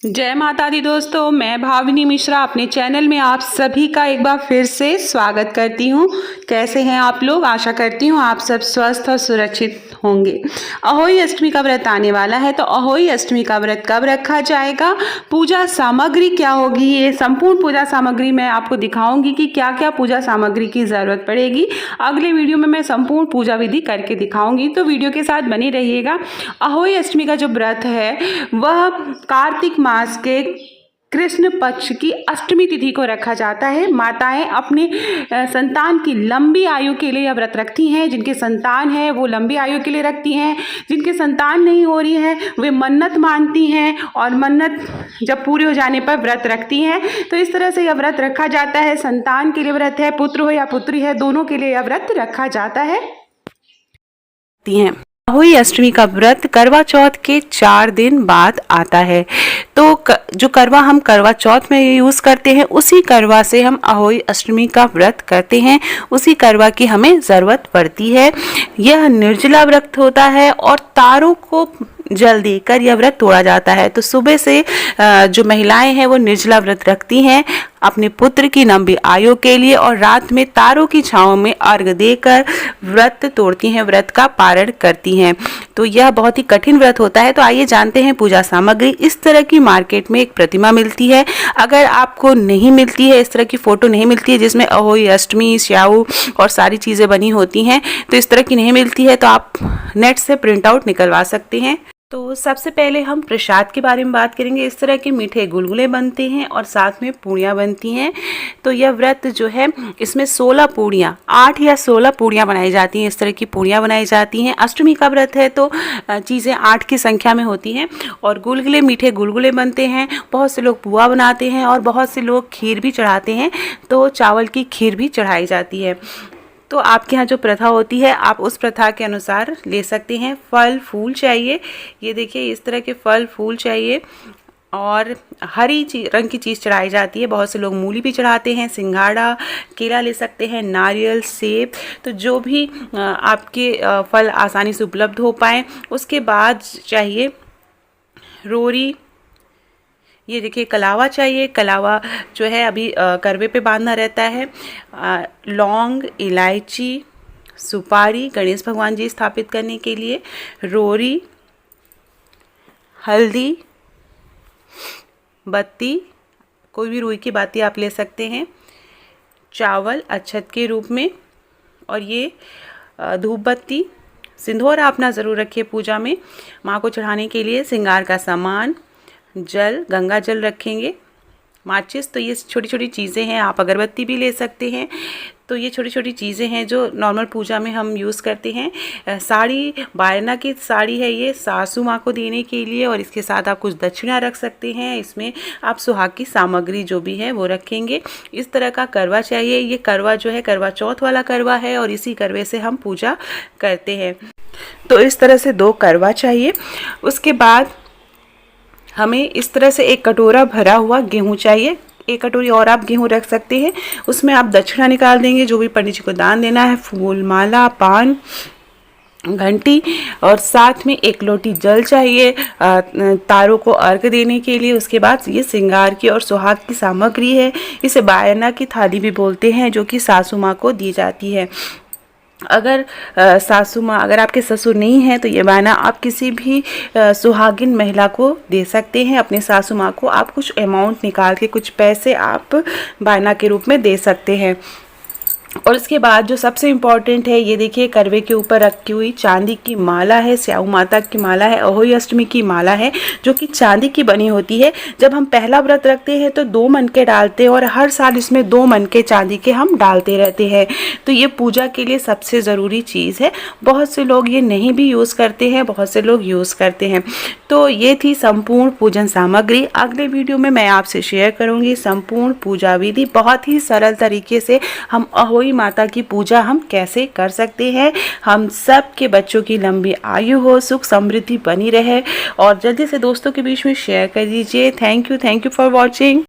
जय माता दी दोस्तों, मैं भाविनी मिश्रा अपने चैनल में आप सभी का एक बार फिर से स्वागत करती हूँ। कैसे हैं आप लोग? आशा करती हूँ आप सब स्वस्थ और सुरक्षित होंगे। अहोई अष्टमी का व्रत आने वाला है, तो अहोई अष्टमी का व्रत कब रखा जाएगा, पूजा सामग्री क्या होगी, ये संपूर्ण पूजा सामग्री मैं आपको दिखाऊंगी कि क्या क्या पूजा सामग्री की ज़रूरत पड़ेगी। अगले वीडियो में मैं संपूर्ण पूजा विधि करके दिखाऊंगी, तो वीडियो के साथ बने रहिएगा। अहोई अष्टमी का जो व्रत है वह कार्तिक मास के कृष्ण पक्ष की अष्टमी तिथि को रखा जाता है। माताएं अपने संतान की लंबी आयु के लिए यह व्रत रखती हैं। जिनके संतान है वो लंबी आयु के लिए रखती हैं, जिनके संतान नहीं हो रही है वे मन्नत मानती हैं और मन्नत जब पूरी हो जाने पर व्रत रखती हैं। तो इस तरह से यह व्रत रखा जाता है। संतान के लिए व्रत है, पुत्र हो या पुत्री है, दोनों के लिए यह व्रत रखा जाता है। अहोई अष्टमी का व्रत करवा चौथ के 4 दिन बाद आता है। तो जो करवा हम करवा चौथ में यूज़ करते हैं, उसी करवा से हम अहोई अष्टमी का व्रत करते हैं। उसी करवा की हमें ज़रूरत पड़ती है। यह निर्जला व्रत होता है और तारों को जल देकर यह व्रत तोड़ा जाता है। तो सुबह से जो महिलाएं हैं वो निर्जला व्रत रखती हैं अपने पुत्र की लंबी आयु के लिए, और रात में तारों की छांव में अर्घ देकर व्रत तोड़ती हैं, व्रत का पारण करती हैं। तो यह बहुत ही कठिन व्रत होता है। तो आइए जानते हैं पूजा सामग्री। इस तरह की मार्केट में एक प्रतिमा मिलती है। अगर आपको नहीं मिलती है, इस तरह की फ़ोटो नहीं मिलती है जिसमें अहोई अष्टमी, स्याऊ और सारी चीज़ें बनी होती हैं, तो इस तरह की नहीं मिलती है तो आप नेट से प्रिंट आउट निकलवा सकते हैं। तो सबसे पहले हम प्रसाद के बारे में बात करेंगे। इस तरह के मीठे गुलगुले बनते हैं और साथ में पूड़ियाँ बनती हैं। तो यह व्रत जो है इसमें 16 पूड़ियाँ, 8 या 16 पूड़ियाँ बनाई जाती हैं। इस तरह की पूड़ियाँ बनाई जाती हैं। अष्टमी का व्रत है तो चीज़ें 8 की संख्या में होती हैं। और गुलगुले, मीठे गुलगुले बनते हैं। बहुत से लोग पुआ बनाते हैं और बहुत से लोग खीर भी चढ़ाते हैं। तो चावल की खीर भी चढ़ाई जाती है। तो आपके यहाँ जो प्रथा होती है आप उस प्रथा के अनुसार ले सकते हैं। फल फूल चाहिए, ये देखिए इस तरह के फल फूल चाहिए। और हरी रंग की चीज़ चढ़ाई जाती है। बहुत से लोग मूली भी चढ़ाते हैं, सिंघाड़ा, केला ले सकते हैं, नारियल, सेब, तो जो भी आपके फल आसानी से उपलब्ध हो पाएँ। उसके बाद चाहिए रोरी, ये देखिए कलावा चाहिए। कलावा जो है अभी करवे पे बांधना रहता है। लौंग, इलायची, सुपारी गणेश भगवान जी स्थापित करने के लिए, रोरी, हल्दी, बत्ती, कोई भी रुई की बाती आप ले सकते हैं, चावल अक्षत के रूप में, और ये धूप बत्ती, सिंदूर अपना ज़रूर रखिए पूजा में। माँ को चढ़ाने के लिए श्रृंगार का सामान, जल, गंगा जल रखेंगे, माचिस। तो ये छोटी छोटी चीज़ें हैं। आप अगरबत्ती भी ले सकते हैं। तो ये छोटी छोटी चीज़ें हैं जो नॉर्मल पूजा में हम यूज़ करते हैं। साड़ी, बायना की साड़ी है ये, सासू माँ को देने के लिए, और इसके साथ आप कुछ दक्षिणा रख सकते हैं। इसमें आप सुहाग की सामग्री जो भी है वो रखेंगे। इस तरह का करवा चाहिए। ये करवा जो है करवा चौथ वाला करवा है और इसी करवे से हम पूजा करते हैं। तो इस तरह से 2 करवा चाहिए। उसके बाद हमें इस तरह से एक कटोरा भरा हुआ गेहूं चाहिए। 1 कटोरी और आप गेहूं रख सकते हैं। उसमें आप दक्षिणा निकाल देंगे, जो भी पंडित जी को दान देना है, फूल, माला, पान, घंटी, और साथ में 1 लोटी जल चाहिए तारों को अर्घ देने के लिए। उसके बाद ये श्रृंगार की और सुहाग की सामग्री है। इसे बायना की थाली भी बोलते हैं, जो कि सासू माँ को दी जाती है। अगर सासू माँ, अगर आपके ससुर नहीं हैं तो ये बायना आप किसी भी सुहागिन महिला को दे सकते हैं। अपने सासू माँ को आप कुछ अमाउंट निकाल के, कुछ पैसे आप बायना के रूप में दे सकते हैं। और इसके बाद जो सबसे इम्पॉर्टेंट है, ये देखिए करवे के ऊपर रखी हुई चांदी की माला है। स्याऊ माता की माला है, अहोई अष्टमी की माला है, जो कि चांदी की बनी होती है। जब हम पहला व्रत रखते हैं तो 2 मनके डालते हैं, और हर साल इसमें 2 मनके चांदी के हम डालते रहते हैं। तो ये पूजा के लिए सबसे ज़रूरी चीज़ है। बहुत से लोग ये नहीं भी यूज़ करते हैं, बहुत से लोग यूज़ करते हैं। तो ये थी संपूर्ण पूजन सामग्री। अगले वीडियो में मैं आपसे शेयर करूँगी संपूर्ण पूजा विधि। बहुत ही सरल तरीके से हम अहोई माता की पूजा हम कैसे कर सकते हैं। हम सब के बच्चों की लंबी आयु हो, सुख समृद्धि बनी रहे, और जल्दी से दोस्तों के बीच में शेयर कर दीजिए। Thank you for watching.